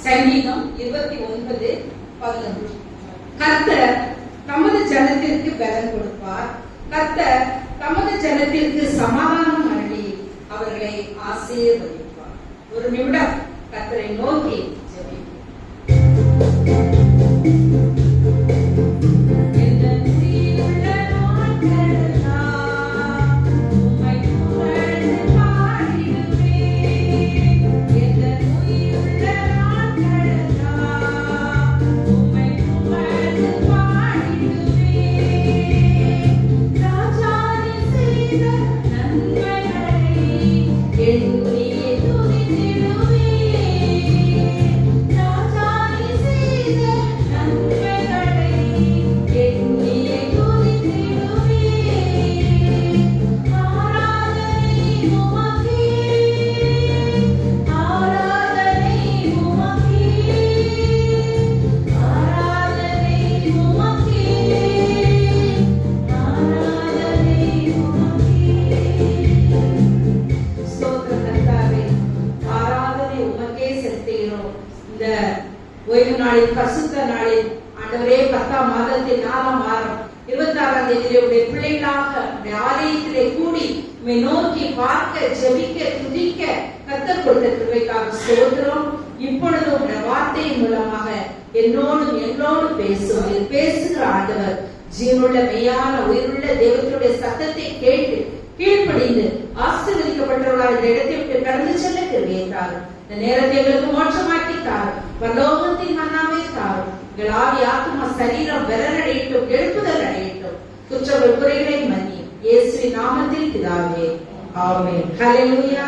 சங்கீதம் 29:11. கர்த்தர் தமது ஜனத்திற்கு பலன் கொடுப்பார். கர்த்தர் தமது ஜனத்திற்கு சமாதானம் அருளி அவர்களை ஆசீர்வதிப்பார். ஒரு நிமிடம் கர்த்தரை நோக்கி ஜெபிப்போம். ஓய்வு நாளில் பரிசுத்த நாளில் ஆண்டவரே 10ஆம் மாதத்தின் 4ஆம் வாரம் 26ஆம் தேதியிலே உடைய பிள்ளைகளாக ஆலயத்திலே கூடி உம்மை நோக்கி பார்க்க ஜெபிக்க துதிக்க கர்த்தர் கொடுத்த கிருபைக்காக ஸ்தோத்திரம். இப்பொழுது உடைய வார்த்தையின் மூலமாக என்னோடு பேசுகிற ஆண்டவர் ஜீவனுள்ள மெய்யான உயிருள்ள தெய்வத்தினுடைய சத்தத்தை கேட்டு கீழ்ப்படிந்து ஆசீர்வதிக்கப்பட்டவர்களாக இந்த இடத்தை விட்டு கடந்து செல்ல கிருபையை தாரும். இந்த நேரத்தை எங்களுக்கு மோட்சமாக்கி தாரும். பரலோகத்தின் மன்னாவை தாரும். எங்கள் ஆவி ஆத்துமா சரீரம் பலனடையட்டும், எழுப்புதல் அடையட்டும். குற்றங்கள் குறைகளை மன்னியும். இயேசுவின் நாமத்தில் பிதாவே, ஆமென். ஹல்லேலூயா.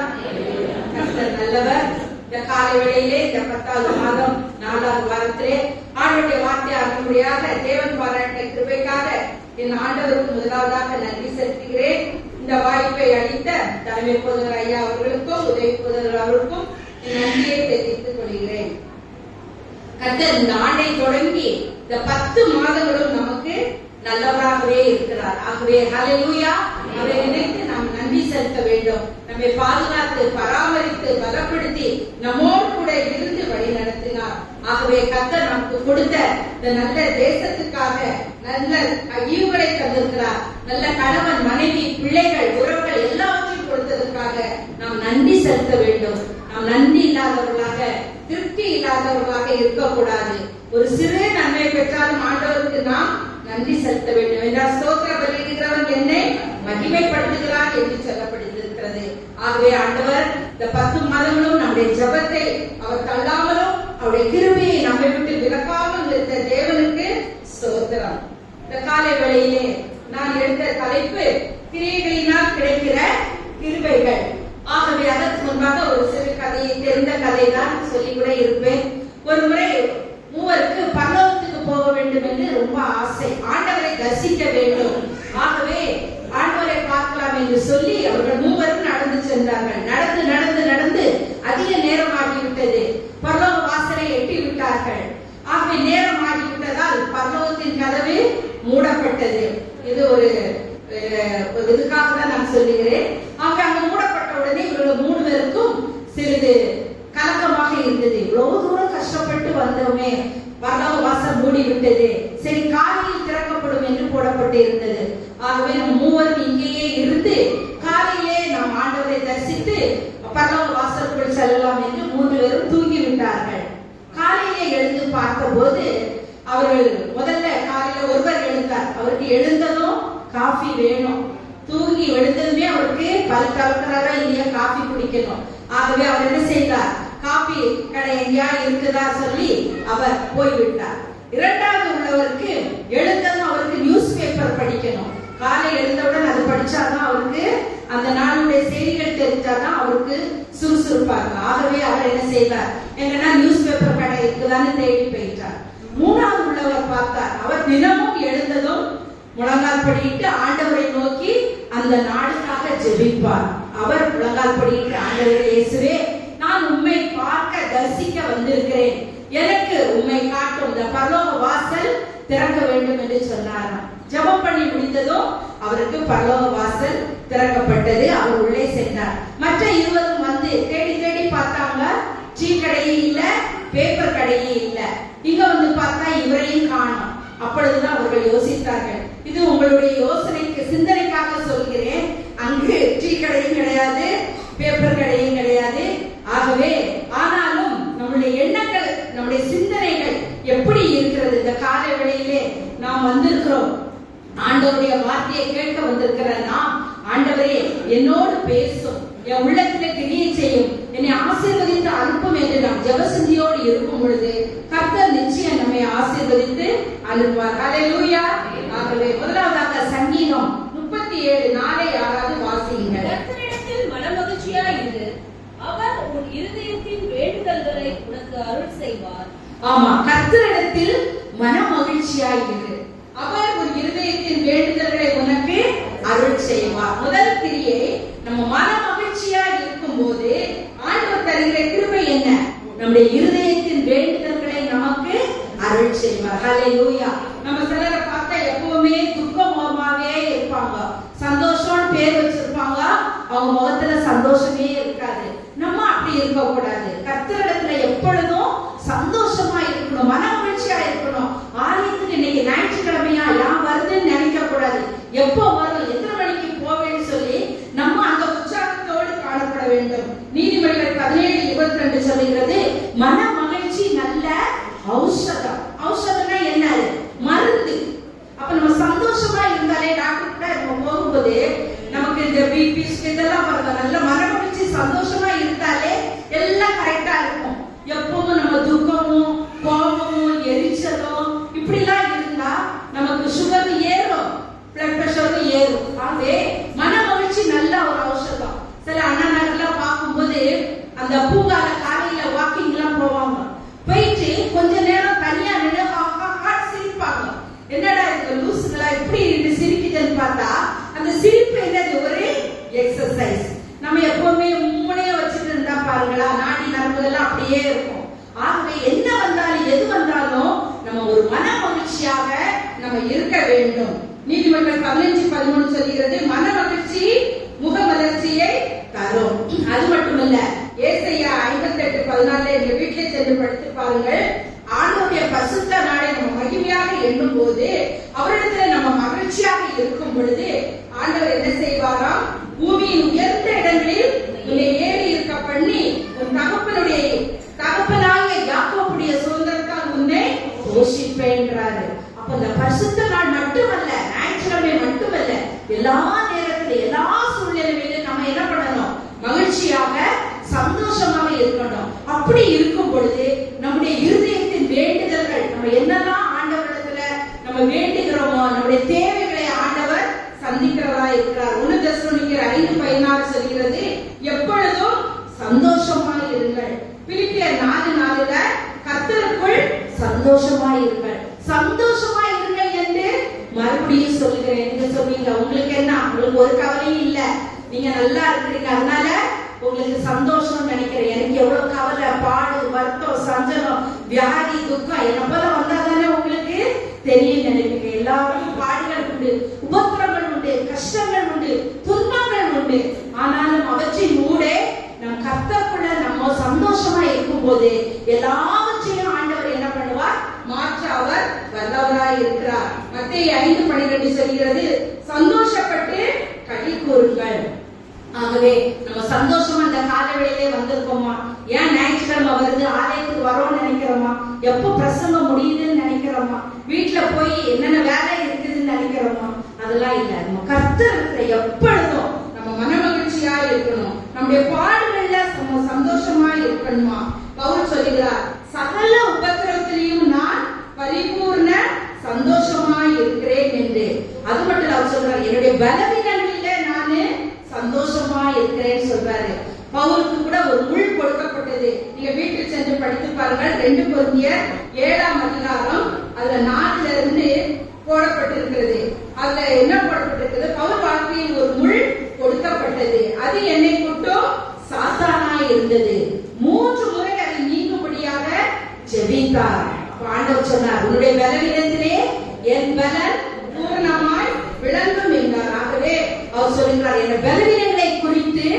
கர்த்தர் நல்லவர். இந்த காலை வேளையிலே இந்த 10வது மாதம் 4ஆவது வாரத்திலே ஆண்டவருடைய வார்த்தை அறியும்படியாக தேவன் பாராட்டின கிருபைக்காக என் ஆண்டவருக்கு முதலாவதாக நன்றி செலுத்துகிறேன். இந்த வாய்ப்பை அளித்த தலைமை போதகர் ஐயா அவர்களுக்கும் உதவி போதகர் அவருக்கும் நன்றியை தெரிவித்துக் கொள்கிறேன். கர்த்தர் இந்த ஆண்டை தொடங்கி இந்த 10 மாதங்களும் நமக்கு நல்லவராகவே இருக்கிறார். ஆகவே ஹல்லேலூயா. அவரை நினைத்து நாம் நன்றி செலுத்த வேண்டும். நம்மை பாதுகாத்து பராமரித்து பலப்படுத்தி நம்மோடு கூட இருந்து வழி நடத்தினார். ஆகவே கர்த்தர் நமக்கு கொடுத்த இந்த நல்ல தேசத்துக்காக நல்ல ஈவுகளை தந்திருக்கிறார். நல்ல கணவன் மனைவி பிள்ளைகள் உறவுகள் எல்லாவற்றையும் கொடுத்ததற்காக நாம் நன்றி செலுத்த வேண்டும். நாம் நன்றி இல்லாதவர்களாக திருப்தி இல்லாதவர்களாக இருக்கக்கூடாது. ஒரு சிறு நன்மை பெற்றாலும் ஆண்டவருக்கு நாம் நன்றி செலுத்த வேண்டும் என்றால் ஸ்தோத்திர பலியிடுகிறவன் என்னை மகிமைப்படுத்துகிறார் என்று சொல்லப்பட்டிருக்கிறது. ஆகவே ஆண்டவர் இந்த 10 மாதங்களும் நம்முடைய ஜெபத்தை அவர் தள்ளாமலும் அவருடைய கிருபையை நம்மை விட்டு விலக்காமல் இருந்த தேவனுக்கு ஸ்தோத்திரம். இந்த காலை வேளையிலே நான் எடுத்த தலைப்பு கிரியைகளினால் கிடைக்கிற கிருபைகள். ஆகவே அதற்கு முன்பாக ஒரு சிறு கதையை, தெரிந்த கதை தான் சொல்லி கூட இருப்பேன். ஒரு முறை மூவருக்கு பரலோகத்துக்கு போக வேண்டும் என்று ரொம்ப ஆசை. ஆண்டவரை தரிசிக்க வேண்டும். ஆகவே ஆண்டவரை பார்க்கலாம் என்று சொல்லி அவர்கள் மூவரும் நடந்து சென்றார்கள். நடந்து நடந்து நடந்து அதிக நேரம் ஆகிவிட்டது. பரலோக வாசலை எட்டி விட்டார்கள். ஆகவே நேரம் ஆகிவிட்டதால் பரலோகத்தின் கதவு மூடப்பட்டது. இது ஒரு இதுக்காக தான் நான் சொல்லுகிறேன். ஆகவே அங்க மூடப்பட்ட உடனே இவர்கள் 3 பேருக்கும் சிறிது கலக்கமாக இருந்தது. இவ்வளவு தூரம் கஷ்டப்பட்டு வந்தோமே, பரலோக வாசல் மூடி விட்டது, சரி காலையில் திறக்கப்படும் என்று போடப்பட்டு இருந்தது. ஆகவே நம் மூவரும் இங்கேயே இருந்து காலையிலே நாம் ஆண்டவரை தரிசித்து பரலோக வாசலுக்குள் செல்லலாம் என்று 3 பேரும் தூங்கி விட்டார்கள். காலையிலே எழுந்து பார்த்த போது அவர்கள் முதல்ல காலையில ஒருவர் எழுந்தார். அவருக்கு எழுந்ததும் காஃபி வேணும். தூங்கி எழுந்ததுமே அவருக்கு பல் கலக்கிறாரா இல்லையா காஃபி குடிக்கணும். ஆகவே அவர் என்ன செய்தார், காபி கடை எங்கேயா இருக்குதா சொல்லி அவர் போய்விட்டார். இரண்டாவது உள்ளவருக்கு எழுந்ததும் அவருக்கு நியூஸ் பேப்பர் படிக்கணும். காலை எழுந்தவுடன் அது படிச்சாதான் அவருக்கு அந்த நாளுடைய செய்திகள் தெரிஞ்சாதான் அவருக்கு சுறுசுறுப்பாங்க. ஆகவே அவர் என்ன செய்தார், எங்கன்னா நியூஸ் பேப்பர் கடை இருக்குதான்னு தேடி போயிட்டார். மூணாவது உள்ளவர் பார்த்தார். அவர் தினமும் எழுந்ததும் முழங்கால் படியிட்டு ஆண்டவரை நோக்கி அந்த நாளுக்காக ஜெபிப்பார். அவர் முழங்கால் படியிட்டு ஆண்டவரே இயேசுவே, நான் உம்மை பார்க்க தரிசிக்க வந்திருக்கிறேன், எனக்கு உம்மை காட்டும் இந்த பரலோக வாசல் திறக்க வேண்டும் என்று சொன்னாராம். ஜெபம் பண்ணி முடிந்ததும் அவருக்கு பரலோக வாசல் திறக்கப்பட்டது. அவர் உள்ளே சென்றார். மற்ற இருவரும் வந்து தேடி தேடி பார்த்தாங்க. டீ கடையும் இல்ல, பேப்பர் கடையே இல்ல. இங்க வந்து பார்த்தா இவரையும் காணோம். அப்பொழுதுதான் அவர்கள் யோசித்தார்கள். இது உங்களுடைய யோசனைக்கு சிந்தனைக்காக சொல்கிறேன். அங்கு டீ கடையும் கிடையாது, பேப்பர் கடையும் கிடையாது. ஆகவே ஆனாலும் நம்முடைய எண்ணங்கள், நம்முடைய சிந்தனைகள் எப்படி இருக்கிறது? இந்த காலை வேளையிலே நாம் வந்திருக்கிறோம், ஆண்டவருடைய வார்த்தையை கேட்க வந்திருக்கிற நாம், ஆண்டவரே என்னோடு பேசும், என் உள்ளத்திலே கிரியை செய்யும், என்னை ஆசீர்வதித்து அனுப்பும் என்று நாம் ஜெபசிந்தியோடு இருக்கும் பொழுது கர்த்தர் நிச்சயம் நம்மை ஆசீர்வதித்து அனுப்புவார். ஹல்லேலூயா. ஆகவே முதலாவதாக சங்கீதம் 37:4 வாசியுங்கள். கர்த்தரிடத்தில் மனமகிழ்ச்சியாய் இரு, அவர் உன் இருதயத்தின் வேண்டுதல்களை உனக்கு அருள் செய்வார். ஆமா, கர்த்தரிடத்தில் மனமகிழ்ச்சியாய் இரு, அவர் உன் இருதயத்தின் வேண்டுதல்களை உனக்கு அருள் செய்வார். முதல் கிரியை, நம்ம மன மகிழ்ச்சியாய் இருக்கும் போது ஆண்டவர் தருகிற கிருபை என்ன? நம்முடைய இருதயத்தின் வேண்டுதல்களை நமக்கு அருள் செய்வார். ஹல்லேலூயா. நம்ம சிலரை பார்த்தா எப்பவுமே துக்கமாவே இருப்பாங்க, சந்தோஷம் பேர் வச்சிருப்பாங்க, அவங்க முகத்துல சந்தோஷமே இருக்காது. நம்ம அப்படி இருக்க கூடாது. கர்த்தரிடத்துல எப்பொழுதும் சந்தோஷமா இருக்கணும், மன மகிழ்ச்சியா இருக்கணும். ஆலயத்துக்கு இன்னைக்கு ஞாயிற்றுக்கிழமையா யான் வருதுன்னு நினைக்க கூடாது. எப்போ வரும், எத்தனை மணிக்கு போவேன்னு சொல்லி நம்ம அந்த உற்சாகத்தோடு காணப்பட வேண்டும். நீதிமொழிகள் 17:22 சொல்லுகிறது, மன மகிழ்ச்சி நல்ல ஔஷதம். ஔஷதம்னா என்ன? மருந்து. அப்ப நம்ம சந்தோஷமா இருந்தாலே, டாக்டர் கூட நம்ம போகும்போது நமக்கு இந்த பிபி இதெல்லாம் வருது, நல்ல மன மகிழ்ச்சி சந்தோஷமா இருந்தாலே எல்லாம் கரெக்டா இருக்கும். எப்பவும் நம்ம துக்கமும் கோபமும் எரிச்சலும் இப்படிலாம் இருந்தா நமக்கு சுகர் ஏறும், பிளட் பிரஷரும் ஏறும். ஆகவே மன மகிழ்ச்சி நல்ல ஒரு ஔஷதம். சில அண்ணா நகர்ல பார்க்கும்போது அந்த பூங்கால காலையில வாக்கிங் எல்லாம் போவாங்க, போயிட்டு கொஞ்ச நேரம் தனியா நின்று சிரிப்பாங்க. என்னடா இந்த லூசுங்களா இப்படி சிரிக்குதுன்னு பார்த்தா அந்த சிரிப்பு என்னது? ஒரு எக்ஸசைஸ். நம்ம எப்பவுமே மூளைய வச்சுட்டு இருந்தா பாருங்களா, நாடி நரம்புகள்லாம் அப்படியே இருக்கும். ஆகவே என்ன வந்தாலும் எது வந்தாலும் நம்ம ஒரு மன மகிழ்ச்சியாக நம்ம இருக்க வேண்டும். நீதிமன்றம் 15:13 சொல்கிறது, மன மகிழ்ச்சி முக மலர்ச்சியை தரும். அது மட்டுமல்ல, ஏசாயா 58:14 எங்க வீட்டிலே சென்று படித்து பாருங்கள். ஆண்டவருடைய பரிசுத்த நாளை நம்ம மகிமையாக எண்ணும் போது, அவரிடத்துல நம்ம மகிழ்ச்சியாக இருக்கும் பொழுது ஆண்டவர் என்ன செய்வாராம்? பூமியின் உயர்ந்த இடங்களில் உன்னை ஏறி இருக்க பண்ணி உன் தகப்பனாகிய யாக்கோபுடைய சுதந்திரத்தால் உன்னை போஷிப்பேன்றாரு. அப்ப இந்த பரிசுத்த நாள் மட்டுமல்ல, ஞாயிற்றுக்கிழமை மட்டுமல்ல, எல்லா நேரத்திலும் எல்லா சூழ்நிலையிலும் நம்ம என்ன பண்ணணும்? மகிழ்ச்சியாக சந்தோஷமாக இருக்கணும். அப்படி இருக்கும் பொழுது நம்முடைய இருதயத்தின் வேண்டுதல்கள், நம்ம என்னெல்லாம் ஆண்டவரிடத்துல நம்ம வேண்டுகிறோமோ, நம்முடைய தேவைகளை ஆண்டவர் சந்திக்கிறதா இருக்கிறார். 1 தெசலோனிக்கர் 5:16 சொல்கிறது, எப்பொழுதும் சந்தோஷமாய் இருங்கள். பிலிப்பியர் 4:4 கர்த்தருக்குள் சந்தோஷமாய் இருங்கள். சந்தோஷமாய் இருங்கள் என்று மறுபடியும் சொல்லுகிறேன். நீங்க சொல்வீங்க, உங்களுக்கு என்ன, உங்களுக்கு ஒரு கவலையும் இல்ல, நீங்க நல்லா இருக்கிறீங்க, அதனால உங்களுக்கு சந்தோஷம் நினைக்கிறேன். எனக்கு எவ்வளவு கவலை, பாடு, வருத்தம், சஞ்சலம், வியாதி, துக்கம் என்ன போல வந்தாதானே உங்களுக்கு தெரியும் நினைப்பீங்க. எல்லாருக்கும் பாடுகள் உண்டு, உபத்திரங்கள் உண்டு, கஷ்டங்கள் உண்டு, துன்பங்கள் உண்டு. ஆனாலும் அவற்றின் ஊடே நம் கர்த்தருக்குள்ள நம்ம சந்தோஷமா இருக்கும் போது எல்லாவற்றையும் ஆண்டவர் என்ன பண்ணுவார்? மாற்ற அவர் வல்லவராய் இருக்கிறார். மத்தேயு 5:12 சொல்கிறது, சந்தோஷப்பட்டு களி கூறுங்கள். ஆகவே நம்ம சந்தோஷமா இந்த காலவெளியிலே வந்திருக்கோமா? ஏன் ஞாயிற்றுக்கிழமை வருது, ஆலயத்துக்கு வரோம்னு நினைக்கிறோமா? எப்போ பிரசங்கம் முடியுதுன்னு நினைக்கிறோமா? வீட்டுல போய் என்னென்ன வேலை இருக்குதுன்னு நினைக்கிறோமா? அதெல்லாம் இல்ல. நம்ம கர்த்தர் எப்பொழுதும் நம்ம மன மகிழ்ச்சியா இருக்கணும். நம்முடைய பாடுகள்ல நம்ம சந்தோஷமா இருக்கணுமா? பவுல் சொல்லுகிறார், சகல உபத்திரவத்திலையும் நான் பரிபூர்ண சந்தோஷமா இருக்கிறேன் என்று. அது மட்டும் அவர் சொல்றார், என்னுடைய பலவீனங்களில நானு சந்தோஷமா இருக்கிறேன்னு சொல்றாரு. பவுலுக்கு கூட ஒரு முள் கொடுக்கப்பட்டது. நீங்க வீட்டில் சென்று படித்து பாருங்கள். 2 கொரிந்தியர் 7ஆம் அதிகாரம் அதுல 4ல இருந்து போடப்பட்டிருக்கிறது. அதுல என்ன போடப்பட்டிருக்கிறது? பவுல் வாழ்க்கையில் ஒரு முள் கொடுக்கப்பட்டது. அது என்னை கூட்டும் சாத்தானா இருந்தது. 3 முறை அதை நீங்கும்படியாக ஜெபித்தார். ஆண்டவர் சொன்னார், உன்னுடைய பலவீனத்திலே என் பலன் பூர்ணமாய் விளங்கும் என்றார். ஆகவே அவர் சொல்கிறார், என் பலவீனங்களை குறித்து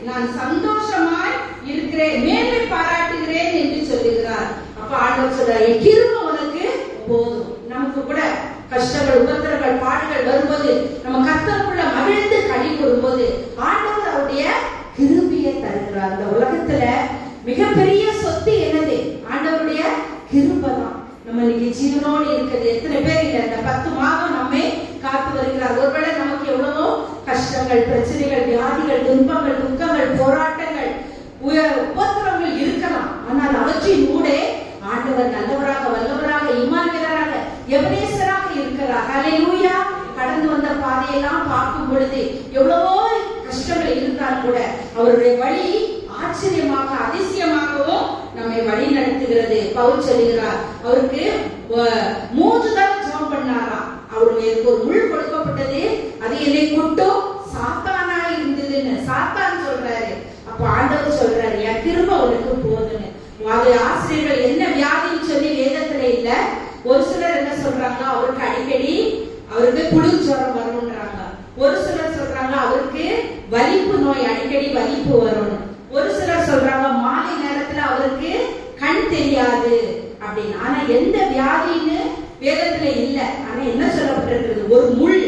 நான் சந்தோஷமாய் இருக்கிறேன், மேன்மை பாராட்டுகிறேன் என்று சொல்லுகிறார். ஆண்டவர் சொல்றாரு, என் கிருபை உனக்கு போதும். நமக்கு கூட கஷ்டங்கள், உபத்திரங்கள், பாடுகள் வரும்போது நம்ம கர்த்தருக்குள்ள மகிழ்ந்து களி கூறும்போது ஆண்டவர் அவருடைய கிருபையை தருகிறார். இந்த உலகத்துல மிகப்பெரிய சொத்து என்னது? ஆண்டவருடைய கிருபை தான். நம்ம இன்னைக்கு ஜீவனோடு இருக்கிறது எத்தனை பேர் இல்ல? இந்த 10 மாதம் நம்மை காத்து வருகிறார். ஒருவேளை நமக்கு எவ்வளவோ கஷ்டங்கள், பிரச்சனைகள், வியாதிகள், துன்பங்கள், துக்கங்கள், போராட்டங்கள், உபத்திரங்கள் இருக்கலாம். ஆனால் அவற்றின் ஊடே ஆண்டவர் நல்லவராக, வல்லவராக, இம்மானுவேலராக, எபனேசராக இருக்கிறார். ஹல்லேலூயா. கடந்து வந்த பாதையெல்லாம் பார்க்கும் பொழுது எவ்வளவோ கஷ்டங்கள் இருந்தால் கூட அவருடைய வழி ஆச்சரியமாக, அதிசயமாகவும் நம்மை வழி நடத்துகிறது. பவுல் சொல்லுகிறார், அவருக்கு 3 தடவை ஜெபம் பண்ணாராம். அவருக்கு ஒரு முள் கொடுக்கப்பட்டது, அது என்னை கொட்டும் சாத்தானா இருந்ததுன்னு சாத்தான் சொல்றாரு. அப்ப ஆண்டவர் சொல்றாரு, என் கிருபை உனக்கு போதுன்னு. அது ஆசிரியர்கள் என்ன வியாதின்னு சொல்லி வேதத்துல இல்ல. ஒரு சிலர் என்ன சொல்றாங்க, அவருக்கு அடிக்கடி அவருக்கு குளிர்ஜுரம் வரும்ன்றாங்க. ஒரு சிலர் சொல்றாங்க அவருக்கு வலிப்பு நோய், அடிக்கடி வலிப்பு வரும். ஒரு சிலர் சொல்றாங்க மாலை நேரத்துல அவருக்கு கண் தெரியாது அப்படின்னு. ஆனா எந்த வியாதின்னு வேதத்துல இல்ல. ஆனா என்ன சொல்லப்பட்டிருக்கிறது? ஒரு முள்.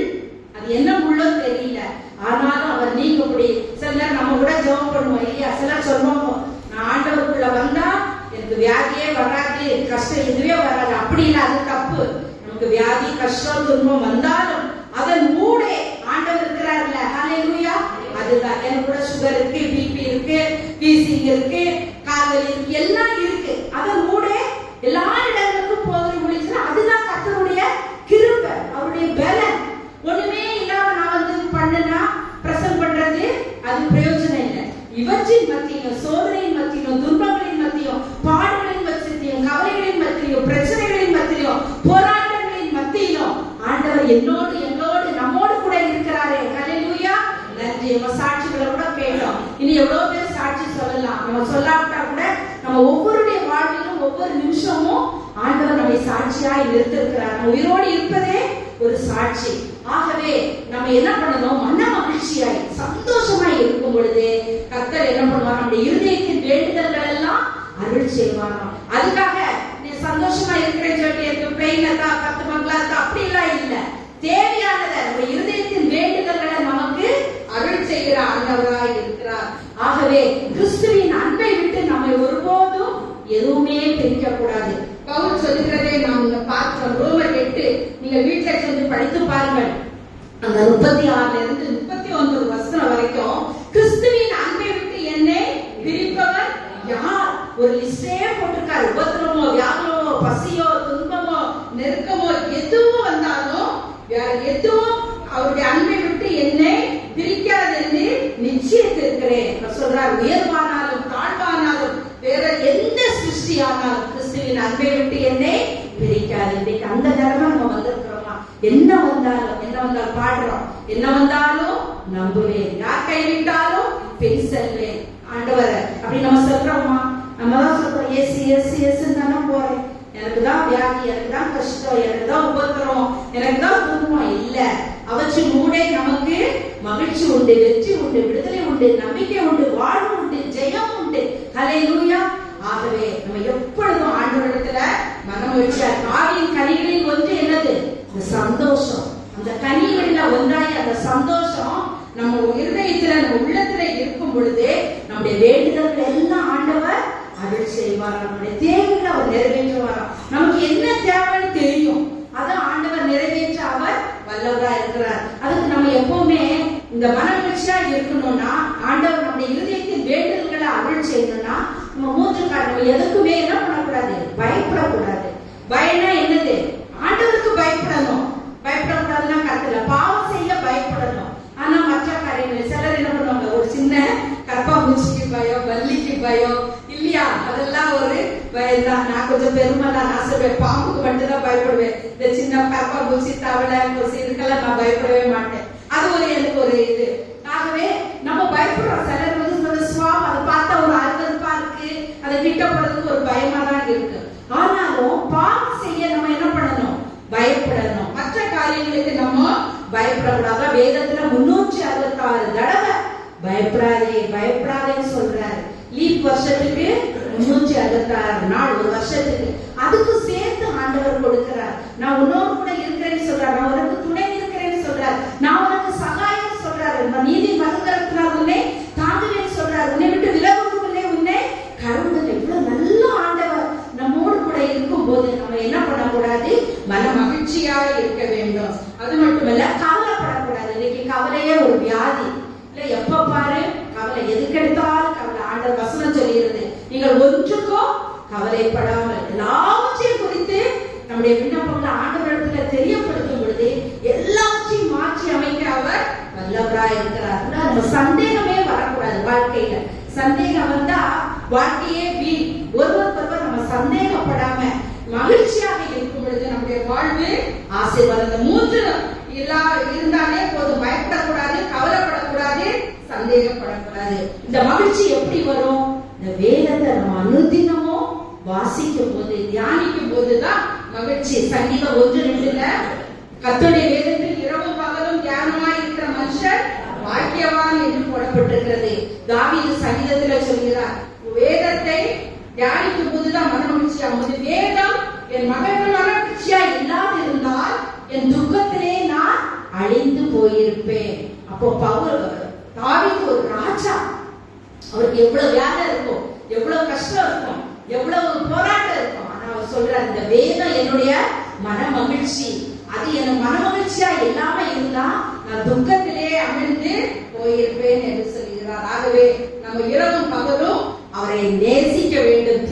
அது என்ன முள்ளோ தெரியல, ஆனாலும் அவர் நீங்கக்கூடிய. சில நேரம் நம்ம கூட ஜெபம் பண்ணுவோம் இல்லையா? சிலர் சொல்லுவோம், நான் ஆண்டவருக்குள்ள வந்தா எனக்கு வியாதியே வராது, கஷ்டம் இதுவே வராது. அப்படி இல்லை, அது தப்பு. நமக்கு வியாதி, கஷ்டம், துன்பம் வந்தாலும் அதன் மூடே ஆண்டவர் இருக்கிறார்ல. ஹல்லேலூயா. அதுதான். எனக்கு கூட சுகர் இருக்கு, பிபி இருக்கு, வீசிங் இருக்கு, காதல் இருக்கு, எல்லாம் இருக்கு. அதன் மூடே எல்லா இடங்களுக்கும் போக முடிஞ்சுன்னா அதுதான் கர்த்தருடைய கிருபை, அவருடைய பலன். ஒண்ணுமே இல்லாம நான் வந்து பண்ணுனா பிரசங்கம் பண்றது அது பிரயோஜனம் இல்லை. இவற்றின் மத்தியிலும், சோதனையின் மத்தியிலும், துன்பங்களின் மத்தியிலும், பாடுகளின் மத்தியிலும், கவலைகளின் மத்தியிலும், பிரச்சனைகளின் மத்தியிலும், போராட்டங்களின் மத்தியிலும் ஆண்டவர் என்னோடு, நம்மோடு கூட இருக்கிறாரே. ஹல்லேலூயா. நன்றி. நம்ம சாட்சிகளை கூட கேட்டோம். இனி எவ்வளவு பேர் சாட்சி சொல்லலாம். நம்ம சொல்லாவிட்டா கூட நம்ம ஒவ்வொருடைய வாழ்விலும் ஒவ்வொரு நிமிஷமும் ஆண்டவர் நம்மை சாட்சியாய் நிறுத்திருக்கிறார். நம்ம உயிரோடு இருப்பதே ஒரு சாட்சி. ஆகவே நம்ம என்ன பண்ணணும்? மன மகிழ்ச்சியாய், சந்தோஷமாய் இருக்கும் பொழுது கர்த்தர் என்ன பண்ணுவார்? நம்முடைய இருதயத்தின் வேண்டுதல்கள் எல்லாம் அருள் செய்வாராம். அதுக்காக நீ சந்தோஷமா இருக்கிறேன்னு சொல்லிட்டு பிரெயினதா, கத்து மங்களாத்தா அப்படி எல்லாம் இல்ல. தேவையானதை நம்ம இருதயத்தின் வேண்டுதல்களை நமக்கு அருள் செய்கிற ஆண்டவராய் இருக்கிறார். ஆகவே கிறிஸ்துவின் அன்பை விட்டு நம்மை ஒருபோதும் எதுவுமே பிரிக்க கூடாது. பவுல் சொல்லுகிறதை நாம் பார்க்கிறோம். ரோமர் 8 நீங்க வீட்டுல சென்று படித்து பாருங்கள். அந்த 36 இருந்து 39 வசனம் வரைக்கும் கிறிஸ்துவின் அன்பை விட்டு என்னை பிரிப்பவர் யார்? ஒரு லிஸ்டே போட்டிருக்காரு. உபத்திரமோ, வியாதியோ, பசியோ, துன்பமோ, நெருக்கமோ எதுவும் வந்தாலும், வேற எதுவும் அவருடைய அன்பை விட்டு என்னை பிரிக்காது என்று நிச்சயித்திருக்கிறேன் சொல்றார். உயர்வானாலும் தாழ்வானாலும் வேற எந்த சிருஷ்டியானாலும் கிறிஸ்துவின் அன்பை விட்டு என்னை பிரிக்காது. இன்னைக்கு அந்த நிலைமை நம்ம வந்திருக்கிறோமா? என்ன வந்தாலும் பாடுறோம், என்ன வந்தாலும் நம்புவேன், யார் கைவிட்டாலும் பின் செல்வேன் ஆண்டவரை அப்படி நம்ம சொல்றோமா? நம்ம தான் சொல்றோம், எஸ் தானே போறேன், எனக்கு தான் வியாதி, எனக்கு தான் கஷ்டம், எனக்கு தான் உபத்திரம், எனக்கு தான் துன்பம். இல்ல, அவற்றின் ஊடே நமக்கு மகிழ்ச்சி உண்டு, வெற்றி உண்டு, விடுதலை உண்டு, நம்பிக்கை உண்டு, வாழ்வு உண்டு, ஜெயம் உண்டு. ஹல்லேலூயா. ஆகவே நம்ம எப்பொழுதும் ஆண்டவரிடத்துல மனமகிழ்ச்சியார். ஆவியின் கனிகளில் ஒன்று என்னது? இந்த சந்தோஷம். அந்த கனிகளில் ஒன்றாய் அந்த சந்தோஷம் நம்ம இருதயத்துல, நம்ம உள்ளத்துல இருக்கும் பொழுதே நம்முடைய வேண்டுதல்கள் எல்லாம் ஆண்டவர் அருள் செய்வார். நம்முடைய தேவைகளை அவர் நிறைவேற்றுவாராம். நமக்கு என்ன தேவைன்னு தெரியும், அதை ஆண்டவர் நிறைவேற்ற அவர் வல்லவரா இருக்கிறார். அதுக்கு நம்ம எப்பவுமே இந்த மனமகிழ்ச்சியா இருக்கணும்னா, ஆண்டவர் நம்முடைய இருதயத்தின் வேண்டுதல்களை அருள் செய்யணும்னா நம்ம 3 காரணம். எதுக்குமே என்ன பண்ணக்கூடாது? பயப்படக்கூடாது. பயம்னா என்னது? ஆண்டவருக்கு பயப்படணும். பயப்படக்கூடாதுன்னா கருத்துல பாவம் செய்ய பயப்படணும். ஆனா மற்ற காரியங்கள் சிலர் என்ன பண்ணுவாங்க? ஒரு சின்ன கற்பாம்பூச்சிக்கு பயம், வள்ளிக்கு பயம் இல்லையா? அதெல்லாம் ஒரு பயம்தான். நான் கொஞ்சம் பெருமை தான். நான் சொல்வேன், பாம்புக்கு மட்டும் தான் பயப்படுவேன். இந்த சின்ன கற்பாம்பூச்சி, தவளை, கொசு இதுக்கெல்லாம் நான் பயப்படவே மாட்டேன். அது ஒரு எனக்கு ஒரு இது. ஆகவே நம்ம பயப்படுறோம். சிலர் வந்து சுவாம் அதை பார்த்தா ஒரு அருவருப்பா இருக்கு, அதை கிட்ட போறதுக்கு ஒரு பயமா தான் இருக்கு. ஆனாலும் பாவம் செய்ய நம்ம என்ன பண்ணணும்? பயப்படணும். மற்ற காரியங்களுக்கு நம்ம பயப்படக்கூடாது. வேதத்துல 366 தடவை பயப்படாதேன்னு சொல்றாரு. லீப் வருஷத்துக்கு 366 நாள், ஒரு வருஷத்துக்கு. அதுக்கு சேர்த்து ஆண்டவர் கொடுக்கிறார். நான் உன்னோடு கூட இருக்கிறேன்னு சொல்றார், நான் உனக்கு துணை இருக்கிறேன்னு சொல்றார், நான் உனக்கு சகாயம் சொல்றாரு, நீதி மகங்கரத்தினால் உன்னை தாங்குவேன்னு சொல்றார், உன்னை விட்டு விலகுவதில்லை, உன்னை கருவுடன். இவ்வளவு நல்ல ஆண்டவர் நம்மோடு கூட இருக்கும் போது நம்ம என்ன பண்ணக்கூடாது? மன மகிழ்ச்சியாக இருக்க வேண்டும். அது மட்டுமல்ல, கவலைப்படக்கூடாது. இன்னைக்கு கவலையே ஒரு வியாதி இல்ல, எப்ப பாரு கவலை, எதுக்கெடுத்தாலும் கவலை. ஆண்டவர் வசனம் சொல்லுகிறது, நீங்கள் ஒன்றுக்கும் கவலைப்படாமல் எல்லாவற்றையும் குறித்து நம்முடைய விண்ணப்பங்களை ஆண்டவரிடத்துல தெரியப்படுத்தும் பொழுது எல்லாவற்றையும் மாற்றி அமைக்க அவர் வல்லவராய் இருக்கிறார். நம்ம சந்தேகமே வரக்கூடாது. வாழ்க்கையில சந்தேகம் வந்தா வாழ்க்கையே வீண். ஒருவருக்கொருவர் நம்ம சந்தேகப்படாம மகிழ்ச்சியாக இருக்கும் பொழுது நம்முடைய வாழ்வு ஆசீர்வாதம். இந்த மூன்று இருந்தாலே போதும். பயப்படக்கூடாது, கவலைப்படக்கூடாது, சந்தேகப்படக்கூடாது. இந்த மகிழ்ச்சி எப்படி வரும்? இந்த வேதத்தை நம்ம அனுதினமும் வாசிக்கும் போது, தியானிக்கும் போதுதான் மகிழ்ச்சி. சங்கீதம் 1:2 கர்த்தருடைய வேதத்தில் இரவும் பகலும் தியானமாய் இருக்கிற மனுஷன் பாக்கியவான் என்று போடப்பட்டிருக்கிறது. தாவீது சங்கீதத்துல சொல்கிறார், வேதத்தை தியானிக்கும் போதுதான் மன மகிழ்ச்சி ஆகுது. வேதம் என் மகன் மகிழ்ச்சியா இல்லாது இருந்தால் என் துக்கத்திலே நான் அழிந்து போயிருப்பேன். அப்போ தாவீது ஒரு ராஜா, அவருக்கு எவ்வளவு வேலை இருக்கும், எவ்வளவு கஷ்டம் இருக்கும், எவ்வளவு போராட்டம் இருக்கும். ஆனா அவர் சொல்றார், இந்த வேதம் என்னுடைய மன மகிழ்ச்சி. அது என் மன மகிழ்ச்சியா இல்லாம இருந்தா நான் துக்கத்திலே அமிழ்ந்து போயிருப்பேன் என்று சொல்கிறார். ஆகவே நம்ம இரவும் பகலும் அவரை நேசிக்க வேண்டும்,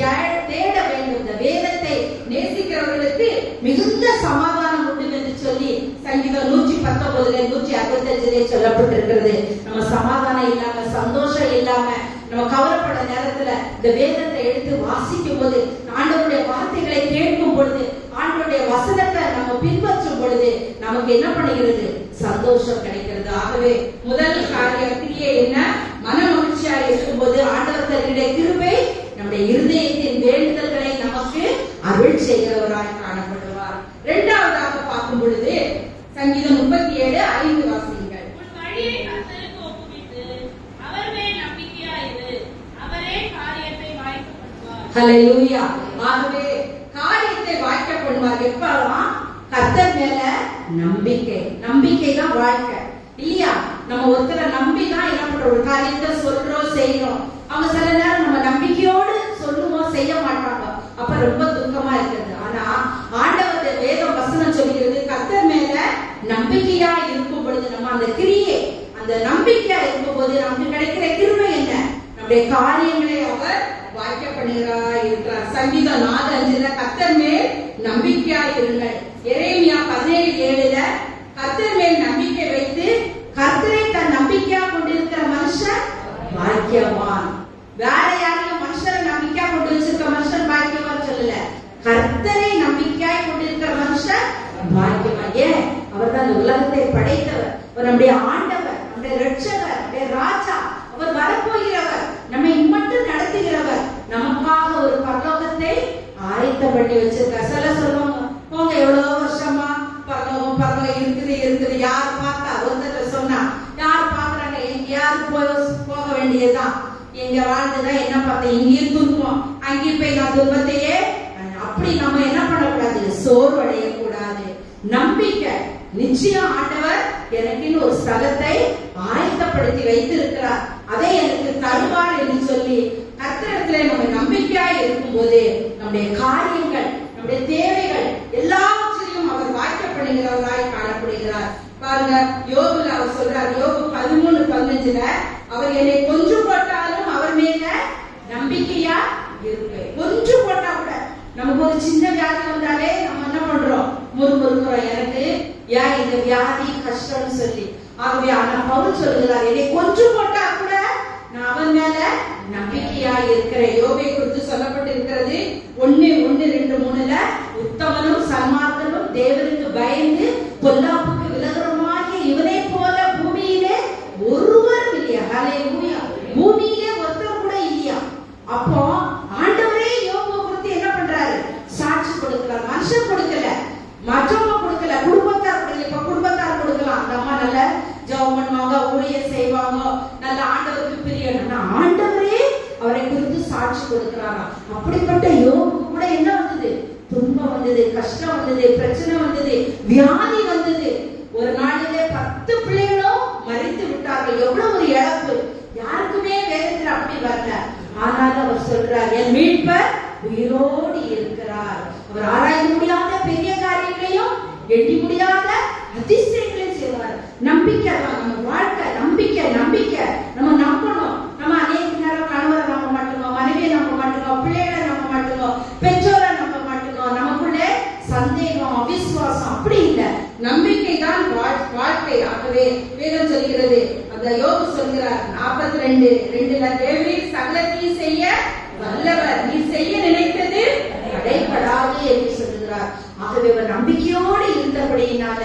தேட வேண்டும். இந்த வேதத்தை நேசிக்கிறவர்களுக்கு மிகுந்த சமாதானம் உண்டு என்று சொல்லி சங்கீதம் 119 165 சொல்லப்பட்டிருக்கிறது. நம்ம சமாதானம் இல்லாம, சந்தோஷம் இல்லாம, நம்ம கவலைப்பட நேரத்துல இந்த வேதத்தை எடுத்து வாசிக்கும் போது, ஆண்டவருடைய வார்த்தைகளை கேட்கும் பொழுது, ஆண்டவருடைய வசனத்தை நம்ம பின்பற்றும் பொழுது நமக்கு என்ன பண்ணுகிறது? சந்தோஷம் கிடைக்கிறது. ஆகவே முதல் கிரியை என்ன? மன மகிழ்ச்சியா இருக்கும் போது ஆண்டவர் தன்னுடைய கிருபை நம்முடைய இருதயத்தின் வேண்டுதல்களை நமக்கு அருள் செய்கிறவராய் காணப்படுவார். இரண்டாவதாக பார்க்கும் பொழுது சங்கீதம் 37:5 வாசியுங்கள். ஹல்லேலூயா. ஆகவே காரியத்தை வாய்க்க பண்ணுவார். எப்பலாம்? கர்த்தர் மேல நம்பிக்கை. நம்பிக்கை தான் வாழ்க்கை இல்லையா? நம்ம ஒருத்தரை நம்பி தான் என்ன பண்றோம்? ஒரு காரியத்தை சொல்றோம், செய்யறோம். அவங்க சில நேரம் நம்ம நம்பிக்கையோடு சொல்லுவோம், செய்ய மாட்டாங்க. அப்ப ரொம்ப துக்கமா இருக்குது. ஆனா ஆண்டவர் வேதம் வசனம் சொல்கிறது, கர்த்தர் மேல நம்பிக்கையா இருக்கும் பொழுது நம்ம அந்த கிரியை, அந்த நம்பிக்கையா இருக்கும் போது நமக்கு கிடைக்கிற கிருபை என்ன? நம்முடைய காரியங்களை அவர் வாய்க்க பண்ணுகிறார் இருக்கிறார். சங்கீதம் 4:5 கர்த்தர் மேல் நம்பிக்கையா இருங்கள். எரேமியா 17:7 கர்த்தர் மேல் நம்பிக்கை வைத்து கர்த்தரை தன் நம்பிக்கையா கொண்டிருக்கிற மனுஷன் பாக்கியவான். வேற யாரையும் மனுஷரை நம்பிக்கையா கொண்டு வச்சிருக்க மனுஷன் பாக்கியவான் சொல்லல, கர்த்தரை நம்பிக்கையாய் கொண்டிருக்கிற மனுஷன் பாக்கியவான். ஏன்? அவர் தான் இந்த உலகத்தை படைத்தவர், நம்முடைய ஆண்டவர், நம்முடைய ரட்சகர், நம்முடைய ராஜா. அவர் வரப்போகிறவர், நம்மை மட்டும் நடத்துகிறவர். நமக்காக ஒரு பரலோகத்தை ஆயத்தம் பண்ணி வச்சிருக்கார். சில சொல்லுவாங்க, போங்க எவ்வளவு வருஷமா பரலோகம் பரலோகம் இருக்குது. யார் பார்த்தா? ஒருத்தர் சொன்னா யார் பாக்குறாங்க? எங்கேயாவது போக வேண்டியதுதான். எங்க வாழ்ந்துதான் என்ன பார்த்தேன்? இங்கேயும் துன்பம், அங்கேயும் போய் நான் துன்பத்தையே. அப்படி நம்ம என்ன பண்ணக்கூடாது? சோர்வடைய கூடாது. நம்பிக்கை நிச்சயம் ஆண்டவர் எனக்குன்னு ஒரு ஸ்தலத்தை ஆயத்தப்படுத்தி வைத்திருக்கிறார், அதை எனக்கு தருவார் என்று சொல்லி கர்த்தரிடத்திலே நம்ம நம்பிக்கையாய் இருக்கும் போது நம்முடைய காரியங்கள், நம்முடைய தேவைகள் எல்லாவற்றையும் அவர் வாய்க்கப்படுகிறவராய் காணப்படுகிறார். பாருங்க, யோபுல அவர் சொல்றார், யோபு 13:15 அவர் என்னை கொன்று போட்டாலும் அவர் மேல நம்பிக்கையா இருப்பேன். கொன்று போட்டா கூட நமக்கு ஒரு சின்ன வியாதி வந்தாலே நம்ம என்ன பண்றோம்? முறுமுறுக்கிறோம், எனக்கு ஏன் இந்த வியாதி கஷ்டம்னு சொல்லி. ஆகவே ஆனா பவுல் சொல்கிறார், என்னை கொன்று போட்டா கூட நான் அவன் மேல நம்பிக்கையா இருக்கிறேன். யோபை குறித்து சொல்லப்பட்டு இருக்கிறது 1:2-3 உத்தமனும் சன்மார்க்கனும் தேவனுக்கு பயந்து பொல்லாப்புக்கு விலகுறமாகிய இவனை போல பூமியிலே ஒருவரும் இல்லையா? ஹல்லேலூயா. பூமியிலே ஒருத்தர் கூட இல்லையா? அப்போ ஆண்டவரே யோபு குறித்து என்ன பண்றாரு? சாட்சி கொடுக்கிறார். மனுஷன் கொடுக்கல, மற்றவங்க கொடுக்கல, குடும்பத்தார் கொடுக்கல. இப்ப குடும்பத்தார் கொடுக்கலாம். அந்த அம்மா நல்ல ஜெபம் பண்ணுவாங்க, ஊழியம் செய்வாங்க, நல்ல ஆண்டவருக்கு பிரியணும். ஆண்டவரே அவரை குறித்து சாட்சி கொடுக்கிறாரா? அப்படிப்பட்ட யோபு கூட என்ன வந்தது? வந்தது, கஷ்டம் வந்தது, பிரச்சனை வந்தது, வியாதி வந்தது. ஒரு நாளிலே 10 பிள்ளைகளும் மரித்து விட்டார்கள். எவ்வளவு ஒரு இழப்பு! யாருக்குமே வேதத்தில் அப்படி வரல. ஆனால் அவர் சொல்றார், என் மீட்பர் உயிரோடு இருக்கிறார். அவர் ஆராய்ந்து முடியாத பெரிய காரியங்களையும் எண்ணி முடியாத அதிசயங்களையும் செய்வார். நம்பிக்கை தான் நம்ம வாழ்க்கை. நம்பிக்கை நம்பிக்கை நம்ம நம்பணும். நம்ம அநேக நேரம் கணவரை நம்ப மாட்டோம், மனைவியை நம்ப மாட்டோம், பிள்ளைகளை நம்ப மாட்டோம், பெற்றோரை நம்ப மாட்டோம். நமக்குள்ளே சந்தேகம், அவிசுவாசம். அப்படி இல்லை, நம்பிக்கை தான் வாழ்க்கை. ஆகவே வேதம் சொல்கிறது, அந்த யோபு சொல்கிறார் 42:2, தேவரீர் சகலத்தையும் செய்ய வல்லவர், நீ செய்ய நினைத்தது தடைபடாது என்று சொல்கிறார். ஆகவே அவர் நம்பிக்கையோடு இருந்தபடியினால,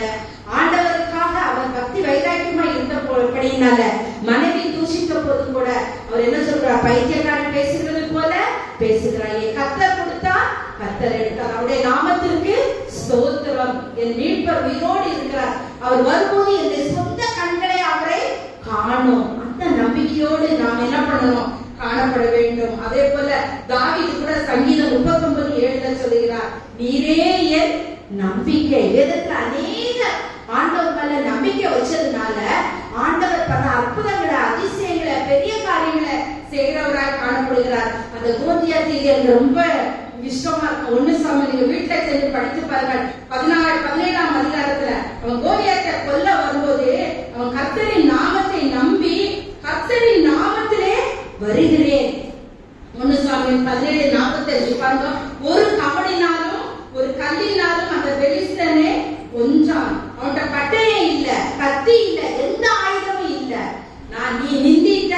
ஆண்டவருக்காக அவர் பக்தி வைராக்கியமா இருந்தபடியினால, மனைவி தூஷித்த போது கூட அவர் என்ன சொல்றார்? பைத்தியக்காரன் பேசுகிறது போல பேசுகிறார். கர்த்தர் கொடுத்தா கர்த்தர் எடுத்தார். அவருடைய நாமத்திற்கு ஸ்தோத்திரம். என் மீட்பர் உயிரோடு இருக்கிறார். அவர் வரும்போது என் சொந்த கண்களை அவரை காணும். அந்த நம்பிக்கையோடு நாம் என்ன பண்ணணும்? காணப்பட வேண்டும். அதே போல தாவீது கூட சங்கீதம் 39:7 சொல்லுகிறார், நீரே என் நம்பிக்கை. வேதத்துல அநேக ஆண்டவர் மேல நம்பிக்கை வச்சதுனால ஆண்டவர் பல அற்புதங்களை, அதிசயங்களை, பெரிய காரியங்களை செய்கிறவராய் காணப்படுகிறார். அந்த கோதியாத்தீர் எனக்கு ரொம்ப இஷ்டமா இருக்கும். 1 சாமுவேல் நீங்க வீட்டுல சென்று படித்து பாருங்கள். 17ஆம் அதிகாரத்துல அவன் கோலியாத்தை கொல்ல வரும்போது அவன் கர்த்தரின் நாமத்தை நம்பி, கர்த்தரின் நாமத்திலே வருகிறேன். 1 சாமுவேல் 17:45 பாருங்க. ஒரு கவனினாலும் ஒரு கல்லினாலும் அந்த பெலிஸ்தனை கொன்றான். அவன்கிட்ட பட்டயே இல்ல, கத்தி இல்ல, எந்த ஆயுதமும் இல்ல. நீ நிந்திட்ட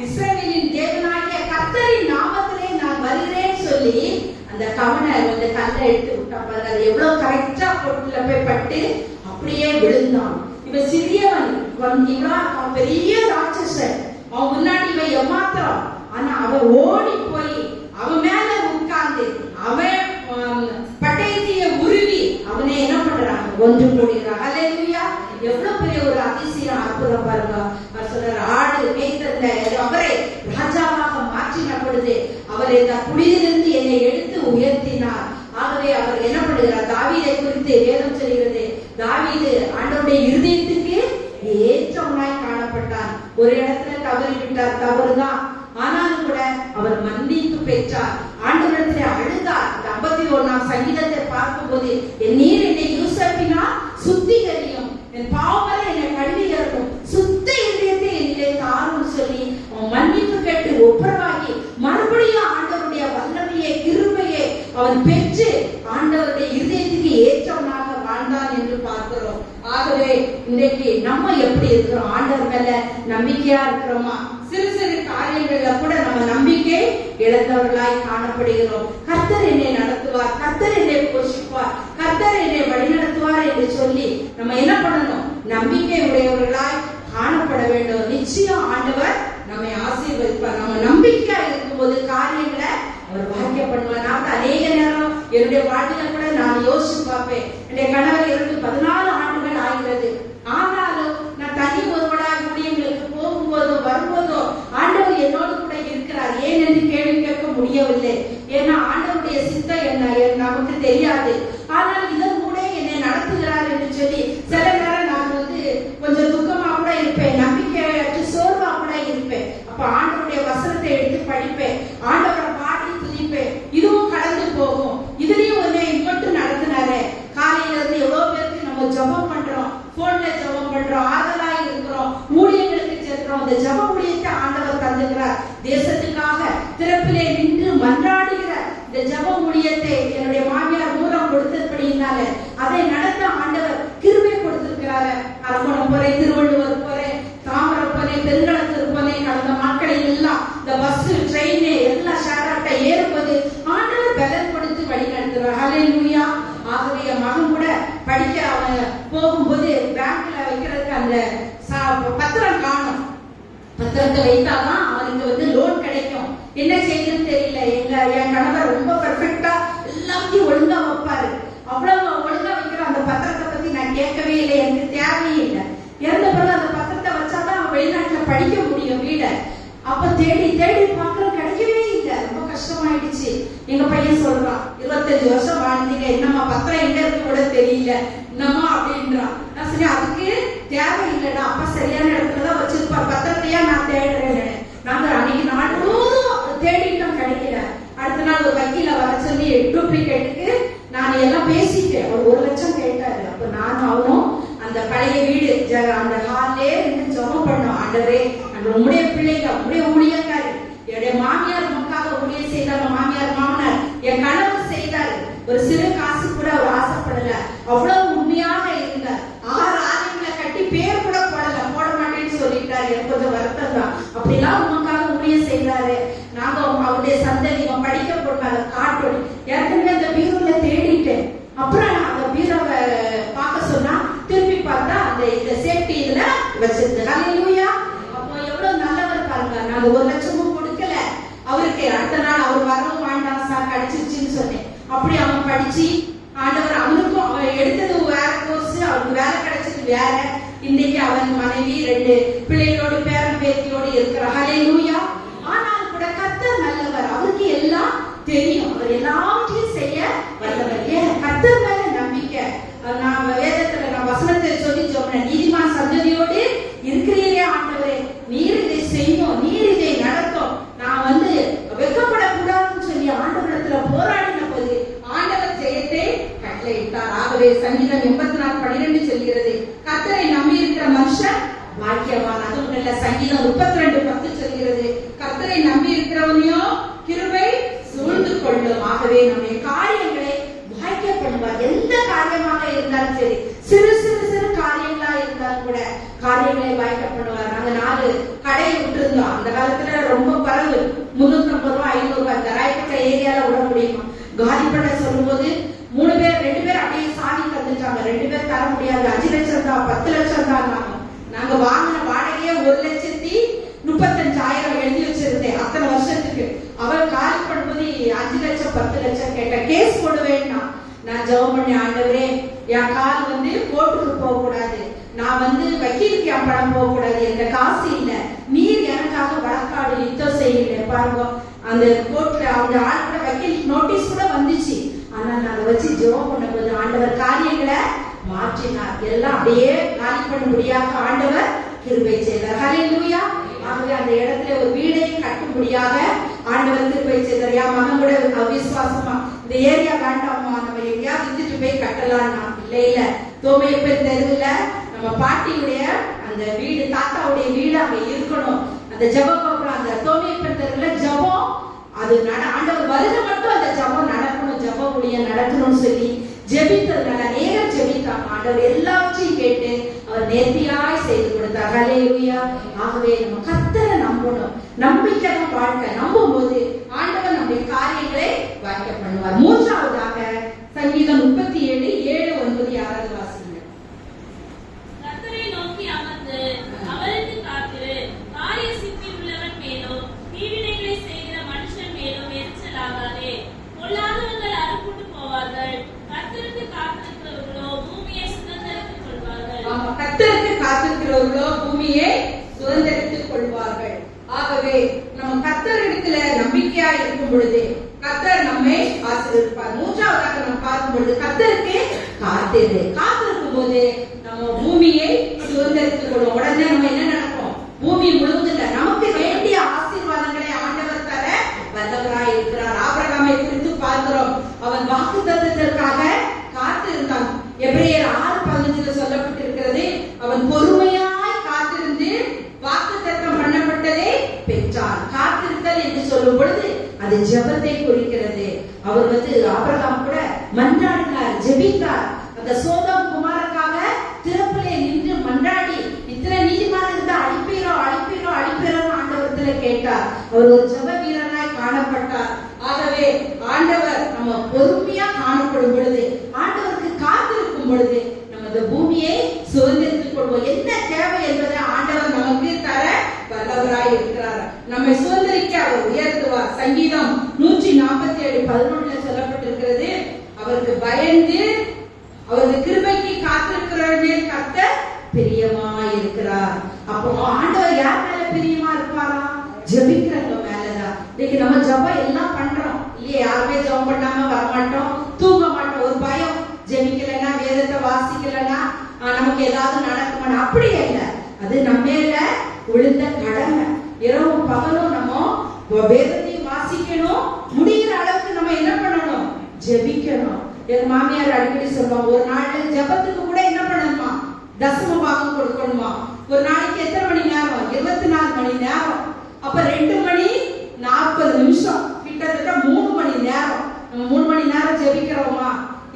இஸ்ரவேலின் தேவனாகிய கர்த்தரின் நாமத்திலே நான் வருகிறேன் சொல்லி அந்த கவனை அந்த கல்லை எடுத்து விட்டான். பாருங்க, அது எவ்வளவு கரெக்டா பொட்டுல போய் பட்டு அப்படியே விழுந்தான். இவன் சிறியவன், இவன் பெரிய ராட்சசன். அவன் முன்னாடி இவன் ஏமாத்திரம். ஆனா அவன் ஓடி போய் அவன் மேல உட்கார்ந்து அவன் பட்டயத்தைய உருவி அவனை என்ன பண்றாங்க? ஒன்று போடுகிறான். ஹல்லேலூயா! எவ்வளவு பெரிய ஒரு அதிசயம், அற்புதம் பாருங்க. அவர் சொல்றார், ஆடு மேய்த்தல்ல அவரை ராஜாவாக மாற்றின பொழுது அவர் இந்த புலியிலிருந்து என்னை எடுத்து உயர்த்தினார். ஆகவே அவர் என்ன பண்ணுகிறார்? தாவீதை குறித்து வேதம் சொல்கிறது, தாவீது ஆண்டவருடைய இருதயத்துக்கு ஏற்றவனாய் காணப்பட்டார். ஒரு இடத்துல தவறிவிட்டார், தவறுதான். ஆனாலும் கூட அவர் மன்னிப்பு பெற்றார். ஆண்டவரிடத்திலே அழுதார். 51ஆம் சங்கீதத்தை பார்க்கும் போது, என் நீர் என்னை யூசப்பினா சுத்திகரியும், என் பாவங்களை என்னை கழுவிகரும், சுத்த இதயத்தை என்னிலே தாரும் சொல்லி அவன் மன்னிப்பு கேட்டு ஒப்புரவாகி மறுபடியும் ஆண்டவருடைய வல்லமையை, கிருபையை அவன் பெற்று ஆண்டவருடைய இருதயத்துக்கு ஏற்றவனாக வாழ்ந்தான் என்று பார்க்கிறோம். ஆகவே இன்றைக்கு நம்ம எப்படி இருக்கிறோம்? ஆண்டவர் மேல நம்பிக்கையா இருக்கிறோமா? சிறு சிறு காரியங்கள்ல கூட நம்ம நம்பிக்கை இழந்தவர்களாய் காணப்படுகிறோம். கர்த்தர் என்னை நடத்துவார், கர்த்தர் என்னை போஷிப்பார், கர்த்தர் என்னை வழிநடத்துவார் என்று சொல்லி நம்ம என்ன பண்ணணும்? நம்பிக்கை உடையவர்களாய் காணப்பட வேண்டும். நிச்சயம் ஆண்டவர் நம்மை ஆசீர்வதிப்பார். நம்ம நம்பிக்கையா இருக்கும்போது காரியங்களை அவர் வாக்கிய பண்ணுவார். நான் அநேக நேரம் என்னுடைய வாழ்க்கையில கூட நான் யோசிச்சு பார்ப்பேன். என்னுடைய கணவர் இருந்து 14 ஆண்டுகள் ஆகிறது. ஆனாலும் நான் தனி ஒருவனாக ஊழியங்களுக்கு போகும்போதோ வரும்போதோ ஆண்டவர் என்னோடு கூட இருக்கிறார். ஏன் என்று கேள்வி கேட்க முடியவில்லை. ஏன்னா ஆண்டவருடைய சித்தம் என்ன நமக்கு தெரியாது. ஆனால் இதன் கூட என்னை நடத்துகிறார் என்று சொல்லி சில நேரம் நான் கொஞ்சம் துக்கமா கூட இருப்பேன், நம்பிக்கையற்று சோர்வா கூட இருப்பேன். அப்ப ஆண்டவருடைய வசனத்தை எடுத்து படிப்பேன், ஆண்டவரை பாடி துதிப்பேன். இதுவும் கடந்து போகும். இதுலயும் மட்டும் நடத்தினாரு. காலையில இருந்து எவ்வளவு பேருக்கு நம்ம ஜெபம் பண்றோம், போன்ல ஜெபம் பண்றோம், ஆதலாய் இருக்கிறோம், ஊழியர்களுக்கு செல்றோம். இந்த ஜெப ஊழியத்தை ஆண்டவர் தந்துகிறார். தேசத்துக்காக திறப்பிலே நின்று மன்றாடுகிற இந்த ஜெப ஊழியத்தை என்னுடைய மாமியார் மூலம் கொடுத்தபடியினால அதை நடத்த ஆண்டவர் கிருபை கொடுத்திருக்கிறாரு. அரக்கோணம் போறேன், திருவள்ளுவர் போறேன், தாமரம் போறேன், பெருங்களத்தூர் போறேன். கடந்த நாட்களில் எல்லாம் இந்த பஸ், ட்ரெயின் எல்லாம் ஷேராட்ட ஏறும்போது ஆண்டவர் பலன் கொடுத்து வழி நடத்துறார். ஹல்லேலூயா! ஆகவே என் மகன் கூட படிக்க அவன் போகும்போது பேங்க்ல வைக்கிறதுக்கு அந்த பத்திரம் காணும். பத்திரத்தை வைத்தாதான் அவனுக்கு லோன் கிடைக்கும். என்ன செய்யணும்னு தெரியல. என் கணவர் ரொம்ப பெர்ஃபெக்டா எல்லாத்தையும் ஒழுங்கா வைப்பாரு. அவ்வளவு ஒழுங்கா வைக்கிற அந்த பத்திரத்தை பத்தி நான் கேட்கவே இல்லை, எனக்கு தேவையே இல்லை. இறந்த பிறகு அந்த பத்திரத்தை வச்சாதான் அவன் வெளிநாட்டுல படிக்க முடியும் வீட. அப்ப தேடி தேடி பார்க்கற கிடைக்கவே இல்லை. ரொம்ப கஷ்டமாயிடுச்சு. எங்க பையன் சொல்றான், 25 வருஷம் வாழ்ந்தீங்க, என்னம்மா பத்திரம் எங்க இருக்கு கூட தெரியல என்னம்மா அப்படின்றான். நான் சரி அதுக்கு தேவையில்லைடா, அப்பா சரியான இடத்துலதான் வச்சிருப்பார், பத்திரத்தையா நான் தேடுறேன். நாங்க அன்னைக்கு நாள் முழுவதும் தேடிட்டோம், கிடைக்கல. அடுத்த நாள் ஒரு வக்கீல வர சொல்லி டூப்ளிகேட்டுக்கு நான் எல்லாம் பேசிட்டேன். அவர் 1 லட்சம் கேட்டாரு. அப்ப நானும் அவனும் அந்த பழைய வீடு அந்த ஹாலே இருந்து ஜெபம் பண்ணோம். ஆண்டவரே, அந்த உங்களுடைய பிள்ளைங்க, உங்களுடைய ஊழியக்காரி, என்னுடைய மாமியார் நமக்காக ஊழியம் செய்தாங்க, மாமியார் மாமனார், என் கணவர் செய்தாரு. ஒரு சிறு காசு கூட அவர் ஆசைப்படல, அவ்வளவு உண்மையாக இருந்தார். 6 ஆலயங்களை கட்டி பேர் கூட போடல, போட மாட்டேன்னு சொல்லிட்டாரு. எனக்கு கொஞ்சம் வருத்தம் தான். அப்படிலாம் உங்களுக்காக ஊழியம் செய்தாரு. நாங்க அவருடைய சந்ததி படிக்க போட்டாங்க காட்டோடு. ஏற்கனவே அந்த பீரோல தேடிட்டேன். அப்புறம் அந்த பீரோவை பார்க்க சொன்னா திருப்பி பார்த்தா அந்த இந்த சேஃப்டி இதுல வச்சிருந்தேன். ஹல்லேலூயா. அப்போ எவ்வளவு நல்லவர் பாருங்க. நாங்க 1 லட்சமும் கொடுக்கல அவருக்கு. அடுத்த நாள் அவர் வரவும் வேண்டாம் சார், கிடைச்சிருச்சுன்னு சொன்னேன். அப்படி அவன் படிச்சு ஆண்டவர் அவனுக்கும், அவன் எடுத்தது வேற கோர்ஸ், அவனுக்கு வேலை கிடைச்சது வேற. இன்னைக்கு அவன் மனைவி 2 பிள்ளைகளோடு பேரன் பேத்தியோடு இருக்கிறார். ஹல்லேலூயா. ஆனால் கூட கர்த்தர் நல்லவர், அவருக்கு எல்லாம் தெரியும், அவர் எல்லாவற்றையும் செய்ய வல்லவர். கர்த்தர் மேல நம்பிக்கை. நான் வேதத்துல நான் வசனத்தை சொல்லி சொன்னேன், நீதிமான் சந்ததியோடு இருக்கிறீரே ஆண்டவரே, நீர் இதை செய்யும், நீர் இதை நடத்தும், நான் வெட்கப்படக்கூடாதுன்னு சொல்லி ஆண்டவரிடத்துல போராடின போது ஆண்டவர் ஜெயத்தை கட்டளையிட்டார். ஆகவே சங்கீதம் 84:12 சொல்கிறது, கர்த்தரை நம்பி இருக்கிற மனுஷன் பாக்கியவான். அதுவும் நல்ல சங்கீதம் 32:10 சொல்கிறது, கர்த்தரை நம்பி இருக்கிறவனையோ கிருபை சூழ்ந்து கொள்ளும். ஆகவே நம்முடைய காரியங்களை வாய்க்க பண்ணுவார். எந்த காரியமாக இருந்தாலும் சரி, சிறு சிறு சிறு காரியங்களா இருந்தாலும் கூட காரியங்களை வாய்க்க பண்ணுவார். நாங்க 4 கடை விட்டுருந்தோம். அந்த காலத்துல ரொம்ப பரவு, 350 ரூபாய் 500 ரூபாய் இந்த ராயப்பட்ட ஏரியால விட முடியுமா? காலிப்பட சொல்லும் போது 2 பேர் அப்படியே சாதி தந்துட்டாங்க. 2 பேர் தர முடியாது, 5 லட்சம் தான் 10 லட்சம் தான். நாங்க வாங்கின வாடகையே 1,35,000 எழுதி வச்சிருந்தேன் அத்தனை வருஷத்துக்கு. அவள் காலி பண்ணும்போது 5 லட்சம் 10 லட்சம் கேட்ட. கேஸ் போடுவேன்னா நான் ஜெபம் பண்ணி, ஆண்டவரே என் கால் கோர்ட்டுக்கு போக கூடாது, நான் வக்கீலுக்கு என் பணம் போக கூடாது, என்ற காசு இல்ல, நீர் எனக்காக வழக்காடு யுத்தம் செய்யல. பாருங்க, அந்த கோர்ட்ல அவங்க ஆள் கூட வக்கீலுக்கு நோட்டீஸ் கூட வந்துச்சு. ஆனா நான் அதை வச்சு ஜெபம் பண்ண போது ஆண்டவர் காரியங்களை மாற்றினார். எல்லாம் அப்படியே காலி பண்ணும்படியாக ஆண்டவர் கிருபை செய்தார். ஹல்லேலூயா. ஆகவே அந்த இடத்துல ஒரு வீடை கட்டும்படியாக ஆண்டவர் கிருபை செய்தார். என் மகன் கூட அவிசுவாசமா இந்த ஏரியா வேண்டாமா, நம்ம எங்கேயாவது வித்துட்டு போய் கட்டலாம்னா, இல்ல தோமையப்பன் தெருவுல நம்ம பாட்டியுடைய அந்த வீடு, தாத்தாவுடைய வீடு அங்க இருக்கணும். அந்த ஜெபம் அந்த தோமையப்பன் தெருவுல ஜெபம் அது ஆண்டவர் வருக மட்டும் அந்த ஜெபம் நடக்கணும், ஜெப ஊழியம் நடக்கணும்னு சொல்லி ஜெபித்ததுனால நேரம் ஜெபித்தாங்க. ஆண்டவர் எல்லாவற்றையும் கேட்டு அவர் நேர்த்தியாய் செய்து கொடுத்தார். ஹல்லேலூயா. ஆகவே நம்ம கர்த்தரை நம்பணும். நம்பிக்கை வாழ்க்கை. நம்பும் போது ஆண்டவர் நம்முடைய காரியங்களை வாய்க்க பண்ணுவார். 3ஆவதாக சங்கீதம் 37:7-9 வாசிங்க. கர்த்தரை நோக்கி அமர்ந்து அவருக்கு காத்திரு, காரிய சித்தி உள்ளவன் மேலோ தீவினைகளை செய்கிற மனுஷன் மேலோ எரிச்சலாகாதே. பொல்லாதவர்கள் அறுப்புண்டு போவார்கள், கர்த்தருக்கு காத்திருக்கிறவர்களோ பூமியை சுதந்தரித்துக் கொள்வார்கள். கர்த்தருக்கு காத்திருக்கிறவர்களோ பூமியை சுதந்தரித்துக் கொள்வார்கள். ஆகவே நம்ம கர்த்தரிடத்துல நம்பிக்கையா இருக்கும் பொழுது கர்த்தர் நம்மை ஆசீர்வதிப்பார். 3ஆவதாக நம்ம பார்க்கும் பொழுது கர்த்தருக்கு காத்திருக்கும் போது நம்ம பூமியை சுதந்தரித்துக் கொள்வோம். உடனே நம்ம என்ன நடக்கும்? பூமி முழுவதும் நமக்கு வேண்டிய ஆசீர்வாதங்களை ஆண்டவர் தர வல்லவராய் இருக்கிறார். ஆபிரகாமை குறித்து பார்க்கிறோம். அவன் வாக்குத்தத்தத்திற்காக காத்திருந்தான். எபிரேயர் 6:15 சொல்லப்பட்டிருக்கிறது, அவன் பொறுமையாய் காத்திருந்து வாக்குத்தத்தம் பண்ணப்பட்டதை பெற்றான். காத்திருத்தல் என்று சொல்லும் பொழுது அது ஜெபத்தை குறிக்கிறது. அவர் ஆபிரகாம் கூட மன்றாடினார், ஜெபித்தார். அந்த சோதோம் குமாரக்காக திறப்பிலே நின்று மன்றாடி, இத்தனை நீதிமான் இருந்தா அழிப்பீரோ ஆண்டவரத்துல கேட்டார். அவர் ஒரு ஜெப வீரனாய் காணப்பட்டார். ஆகவே ஆண்டவர் நம்ம பொறுமையா காணப்படும் பொழுது, ஆண்டவருக்கு காத்திருக்கும் பொழுது நம்ம இந்த பூமியை சுதந்திரித்துக் கொள்வோம். என்ன தேவை என்பதை ஆண்டவர் நமக்கு தர வல்லவராய் இருக்கிறார். நம்மை சுதந்திரிக்க அவர் உயர்த்துவார். சங்கீதம் 147:11 சொல்லப்பட்டிருக்கிறது, அவருக்கு பயந்து அவரது கிருபைக்கு காத்திருக்கிறவர்களே கர்த்தர் பிரியமாய் இருக்கிறார். அப்போ ஆண்டவர் யார் மேல பிரியமா இருப்பாரா? ஜெபிக்கிறவங்க மேலதான். இன்னைக்கு நம்ம ஜெபம் எல்லாம் பண்றோம் இல்லையா? யாருமே ஜெபம் பண்ணாம வரமாட்டோம். ஏதாவது நடக்குமா? அப்படி இல்லை. அது நம்ம மேல விழுந்த கடமை. இரவும் பகலும் நம்ம வேதத்தையும் வாசிக்கணும். முடிகிற அளவுக்கு நம்ம என்ன பண்ணணும்? ஜெபிக்கணும். எங்க மாமியார் அடிக்கடி சொல்லுவாங்க, ஒரு நாள்ல ஜெபத்துக்கு கூட என்ன பண்ணணுமா? தசம பாகம் கொடுக்கணுமா? ஒரு நாளைக்கு எத்தனை மணி நேரம்? 24 மணி நேரம். அப்ப 2 மணி 40 நிமிஷம், கிட்டத்தட்ட 3 மணி நேரம். நம்ம 3 மணி நேரம் ஜெபிக்கிறோமா?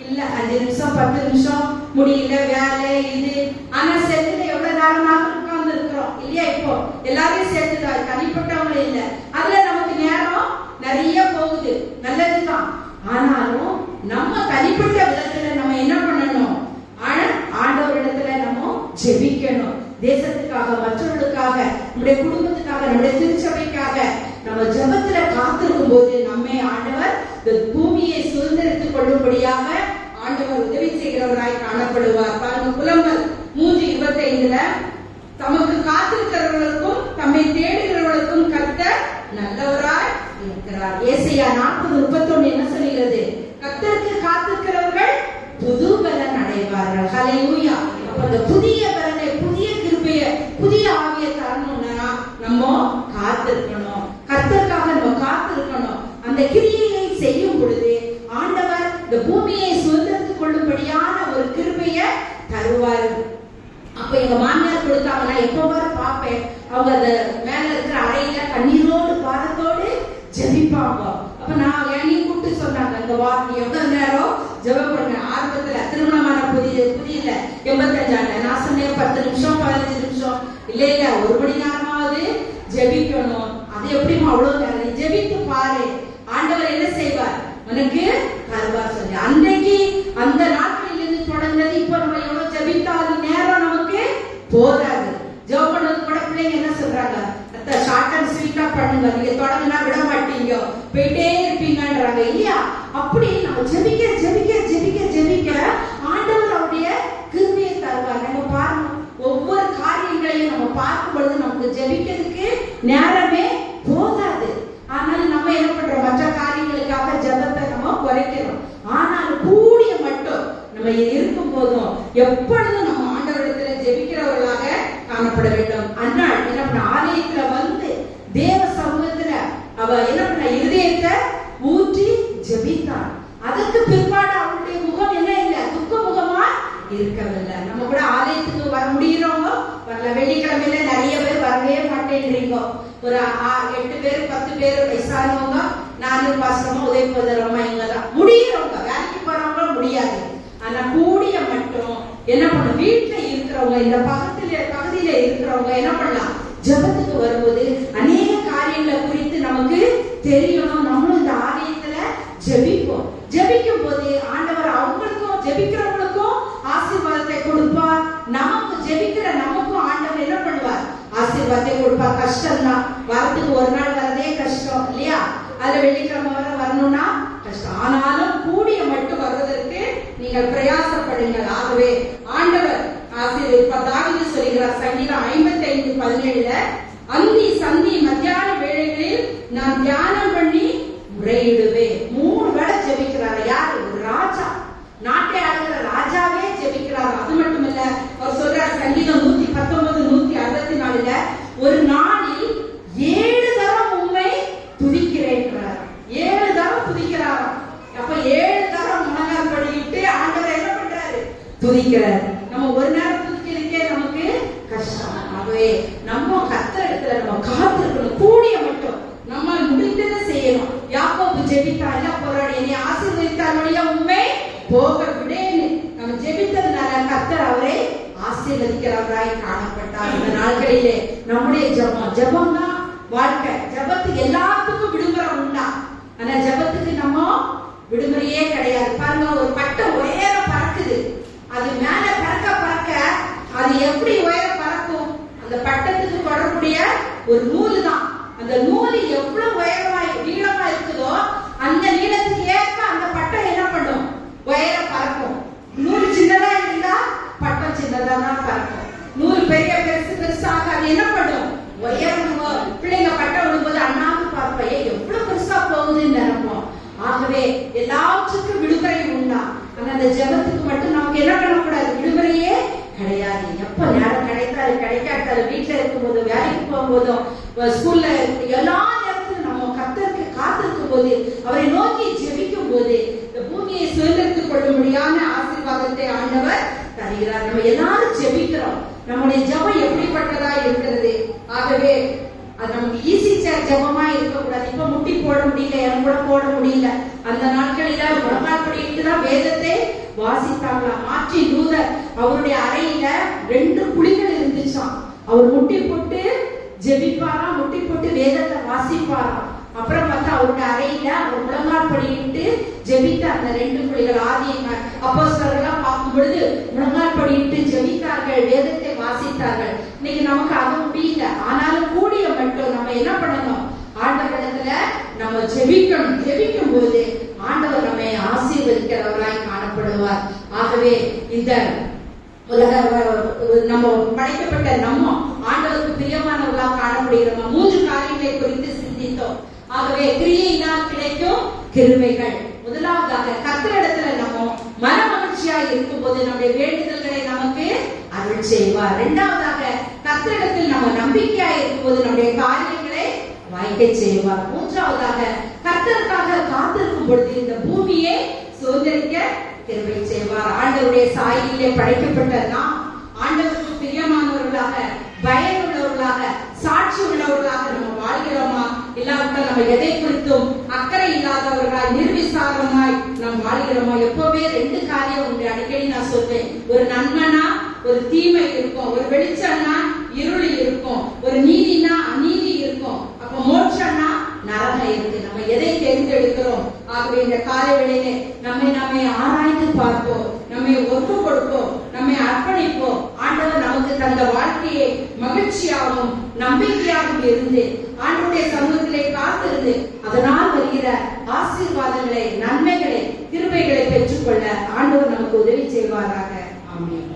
இல்ல, 5 நிமிஷம் 10 நிமிஷம், முடியல வேலை இது. ஆனா செத்துல எவ்வளவு நேரமாக உட்கார்ந்து இருக்கிறோம் இல்லையா? இப்போ எல்லாரையும் சேர்த்துதான், தனிப்பட்டவங்க இல்ல. அதுல நமக்கு நேரம் நிறைய போகுது, நல்லதுதான். ஆனாலும் நம்ம தனிப்பட்ட விதத்துல நம்ம என்ன பண்ணணும்? ஆண்டவரிடத்துல நம்ம ஜெபிக்கணும். தேசத்துக்காக, மற்றவர்களுக்காக, நம்முடைய குடும்பத்துக்காக, நம்முடைய திருச்சபைக்காக நம்ம ஜெபத்துல காத்திருக்கும் போது நம்மை ஆண்டவர் இந்த பூமியை சுதந்திரித்துக் கொள்ளும்படியாக ஆண்டவர் உதவி செய்கிறவராய் காணப்படுவார். பாருங்க, புலம்பல் 3:25 தமக்கு காத்திருக்கிறவர்களுக்கும் தம்மை தேடுகிறவர்களுக்கும் கர்த்தர் நல்லவராய் இருக்கிறார். ஏசாயா 40:31 என்ன சொல்கிறது? கர்த்தருக்கு காத்திருக்கிறவர்கள் புது பலன் அடைவார்கள். ஹல்லேலூயா. அப்ப அந்த புதிய பலனை, புதிய கிருபையை, புதிய ஆவியை தரணும்னா நம்ம காத்திருக்கணும். கர்த்தருக்காக நம்ம காத்திருக்கணும். அந்த கிரியையை செய்யும் பொழுது ஆண்டவர் இந்த பூமியை சுதந்திரித்துக் கொள்ளும்படியான ஒரு கிருபையை தருவார். அப்ப எங்க மாமியார் கொடுத்தாங்கன்னா எப்ப வர பாப்பேன், அவங்க அந்த மேல இருக்கிற அறையில கண்ணீரோடு பாதத்தோடு ஜெபிப்பாங்க. அப்ப நான் என்னையும் கூப்பிட்டு சொன்னாங்க, இந்த வாரம் எவ்வளவு நேரம் ஜெபம் பண்ண? ஆரம்பத்துல திருமணமான புதிய 85 நான் சொன்னேன் 10 நிமிஷம் 15 நிமிஷம். இல்ல 1 மணி நேரமாவது ஜெபிக்கணும். அது எப்படிமா அவ்வளவு நேரம்? ஜெபித்து பாரு, ஆண்டவர் என்ன செய்வார் உனக்கு தருவார் சொல்லி. அன்றைக்கு அந்த நாட்களில் இருந்து தொடர்ந்தது. இப்ப நம்ம எவ்வளவு ஜெபித்தாலும் நேரம் நமக்கு போதாது. ஜெபம் பண்ணது கூட பிள்ளைங்க என்ன சொல்றாங்க? ஷார்ட் அண்ட் ஸ்வீட்டா பண்ணுங்க, நீங்க தொடங்கினா விட மாட்டீங்க, போயிட்டே இருப்பீங்கன்றாங்க இல்லையா? அப்படி நம்ம ஜெபிக்க ஜெபிக்க ஜெபிக்க ஜெபிக்க ஆண்டவர் அவருடைய கிருபையை தருவார். நம்ம பாருங்க, ஒவ்வொரு காரியங்களையும் நம்ம பார்க்கும் பொழுது நமக்கு ஜெபிக்கிறதுக்கு நேரமே போதாது. ஆனால் நம்ம என்ன பண்றோம்? மற்ற காரியங்களுக்காக ஜெபத்தை நம்ம குறைக்கிறோம். ஆனால் கூடிய மட்டும் நம்ம இருக்கும் போதும் எப்பொழுதும் நம்ம ஆண்டவரிடத்துல ஜெபிக்கிறவர்களாக காணப்பட வேண்டும். அன்னாள் என்ன பண்ண? ஆலயத்துல வந்து தேவ சமூகத்துல அவ என்ன பண்ண? இருதயத்தை ஊற்றி ஜெபித்தாள். அதற்கு பிற்பாடு அவளுடைய முகம் என்ன இல்லை? துக்க முகமா இருக்கவில்லை. நம்ம கூட ஆலயத்துக்கு வர முடியறவங்க வரல. வெள்ளிக்கிழமையில நிறைய பேர் வரவே மாட்டேன்றீங்க. ஒரு 8 பேர் 10 பேர் வயசானவங்க, நானும் பாசமா உதவி பண்ணுறோமா, இங்கதான் முடியறவங்க. வேலைக்கு போறவங்க முடியாது. ஆனா கூடிய மட்டும் என்ன பண்ண? வீட்டுல இருக்கிறவங்க, இந்த பகுதியில இருக்கிறவங்க என்ன பண்ணலாம்? ஜெபத்துக்கு வரும்போது அநேக காரியங்களை குறித்து நமக்கு தெரியணும். நம்மளும் இந்த ஆலயத்துல ஜெபிப்போம். ஜெபிக்கும் போது ஆண்டவர் அவங்களுக்கும் ஜெபிக்கிறவங்களுக்கும் ஆசீர்வாதத்தை கொடுப்பார். நமக்கு ஜெபிக்கிற நமக்கும் ஆண்டவர் என்ன பண்ணுவார்? ஆசீர்வாதத்தை கொடுப்பார். கஷ்டம் தான், வாரத்துக்கு ஒரு நாள் வரதே கஷ்டம் இல்லையா? அதுல வெள்ளிக்கிழமை வர வரணும்னா கஷ்டம். ஆனாலும் கூடிய மட்டும் வருவதற்கு நீங்கள் பிரயாசப்படுங்கள். ஆகவே ஆண்டவர் தாவீது சொல்கிறார், சங்கீதம் 55:17 அந்தி சந்தி மத்தியான வேளைகளில் நான் தியானம் பண்ணி முறையிடுவேன். 3 வேளை ஜெபிக்கிறார். யாரு? ஒரு ராஜா, நாட்டை ஆளுகிற ராஜாவே ஜெபிக்கிறார். அது மட்டுமல்ல, அவர் சொல்றார் சங்கீதம் 119 164 ஒரு நாளில் 7 தரம் உம்மை துதிக்கிறேன். 7 தரம் துதிக்கிறார். அப்ப 7 தரம் முழங்கால் படியிட்டு ஆண்டவர் என்ன பண்றாரு? துதிக்கிறார். நம்ம ஒரு நேரம் துதிக்கிறதுக்கே நமக்கு கஷ்டம். ஆகவே நம்ம கர்த்தரிடத்துல நம்ம காத்திருக்கணும். கூடிய மட்டும் நம்ம முடிந்ததை செய்யணும். யாக்கோபு ஜெபித்தார், என்ன போராடி என்னை ஆசீர்வதித்தார் வழியா உண்மை போக விடேன்னு நம்ம ஜெபித்ததுனால கர்த்தர் அவரை ஆசீர்வதிக்கிறவராய் காணப்பட்டார். இந்த நாட்களிலே நம்முடைய ஜெபம் தான் வாழ்க்கை. ஜெபத்துக்கு எல்லாத்துக்கும் விடுமுறை உண்டா? ஆனா ஜெபத்துக்கு நம்ம விடுமுறையே கிடையாது. பாருங்க, ஒரு பட்டம் உயர பறக்குது. அது மேல பறக்க பறக்க அது எப்படி உயர பறக்கும்? அந்த பட்டத்துக்கு தொடர்புடைய ஒரு நூல் தான். அந்த நூல் எவ்வளவு உயரமா நீளமா இருக்குதோ அந்த நீளத்துக்கு ஏற்ப அந்த பட்டம் என்ன பண்ணும்? உயர பறக்கும். நூல் சின்னதா இருந்தா பட்டம் சின்னதா தான் பறக்கும். நூல் பெருசாக அது என்ன பண்ணும்? உயரம். பிள்ளைங்க பட்டம் விடும்போது அண்ணாந்து பார்ப்பையே எவ்வளவு பெருசா போகுதுன்னு நினைப்போம். ஆகவே எல்லாத்துக்கும் விடுமுறை உண்டா? ஆனா அந்த ஜெபத்துக்கு மட்டும் நமக்கு என்ன பண்ணக்கூடாது? விடுமுறையே கிடையாது. எப்ப நேரம் கிடைத்தாலும் கிடைக்காட்டாலும், வீட்டுல இருக்கும் போதும், வேலைக்கு போகும்போதும், ஸ்கூல்ல எல்லா நேரத்திலும் நம்ம கர்த்தருக்கு காத்திருக்கும் போது, அவரை நோக்கி ஜெபிக்கும் போது, இந்த பூமியை சுதந்திரத்துக் கொள்ள முடியாத ஆசீர்வாதத்தை ஆண்டவர் தருகிறார். நம்ம எல்லாரும் ஜெபிக்கிறோம். நம்முடைய ஜெபம் எப்படிப்பட்டதா இருக்கிறது? ஆகவே அது நமக்கு ஈஸி ஜெபமா இருக்கக்கூடாது. இப்ப முட்டி போட முடியல, எனக்கு கூட போட முடியல. அந்த நாட்களில முழங்கால் படிட்டு தான் வேதத்தை வாசித்தாங்களாம். மாற்றி தூதர் அவருடைய அறையில 2 குழிகள் இருந்துச்சாம். அவர் முட்டி போட்டு ஜெபிப்பாராம், முட்டி போட்டு வேதத்தை வாசிப்பாராம். அப்புறம் பார்த்தா அவருடைய அறையில அவர் முழங்கால் படிட்டு ஜெபித்த அந்த 2 குழிகள், ஆதி அப்போஸ்தலர்கள்லாம் பார்க்கும் பொழுது முழங்கால் படிட்டு ஜெபித்தார்கள், வேதத்தை வாசித்தார்கள். இன்னைக்கு நமக்கு அது முடியல. ஆனாலும் கூடிய மட்டும் நம்ம என்ன பண்ணணும்? ஆண்டவரிடத்துல நம்ம ஜெபிக்கணும். ஜெபிக்கும் போது ஆண்டவர் நம்மை ஆசீர்வதிக்கிறவராய் காணப்படுவார். ஆகவே இந்த உலக நம்ம படைக்கப்பட்ட நம்ம ஆண்டவருக்கு பிரியமானவர்களாக காணப்படுகிறோமா? 3 காரியங்களை குறித்து சிந்தித்தோம். ஆகவே கிரியையினால் கிடைக்கும் கிருபைகள். முதலாவதாக கர்த்தரிடத்துல நம்ம மனமகிழ்ச்சியா இருக்கும் போது நம்முடைய வேண்டுதல்களை நமக்கு அருள் செய்வார். இரண்டாவதாக கர்த்தரிடத்தில் நம்ம நம்பிக்கையா இருக்கும் போது நம்முடைய காரியங்களை வாய்க்க செய்வார். மூன்றாவதாக கர்த்தருக்காக காத்திருக்கும் பொழுது இந்த பூமியை சுதந்திரிக்க கிருபை செய்வார். ஆண்டவருடைய சாயலிலே படைக்கப்பட்ட நாம் ஆண்டவருக்கு பிரியமானவர்களாக, பயனுள்ளவர்களாக, சாட்சி உள்ளவர்களாக நம்ம வாழ்கிறோமா? இல்லாவிட்டால் நம்ம எதை குறித்தும் அக்கறை இல்லாதவர்களாய், நிர்விசாரமாய் நாம் வாழ்கிறோமா? எப்பவுமே 2 காரியம் உண்டு. அடிக்கடி நான் சொல்வேன், ஒரு நன்மைனா ஒரு தீமை இருக்கும், ஒரு வெளிச்சம்னா இருள் இருக்கும், ஒரு நீதினா அநீதி இருக்கும், அப்ப மோட்சம்னா நரகம் இருக்கு. நம்ம எதை தேர்ந்தெடுக்கிறோம்? ஆகவே இந்த காலை வேளையிலே நம்மை ஆராய்ந்து பார்ப்போம், நம்மை ஒப்பு கொடுப்போம், நம்மை அர்ப்பணிப்போம். ஆண்டவர் நமக்கு தந்த வாழ்க்கையை மகிழ்ச்சியாகவும் நம்பிக்கையாகவும் இருந்து ஆண்டவருடைய சமூகத்திலே காத்திருந்து அதனால் வருகிற ஆசீர்வாதங்களை, நன்மைகளை, கிருபைகளை பெற்றுக்கொள்ள ஆண்டவர் நமக்கு உதவி செய்வாராக. ஆமென்.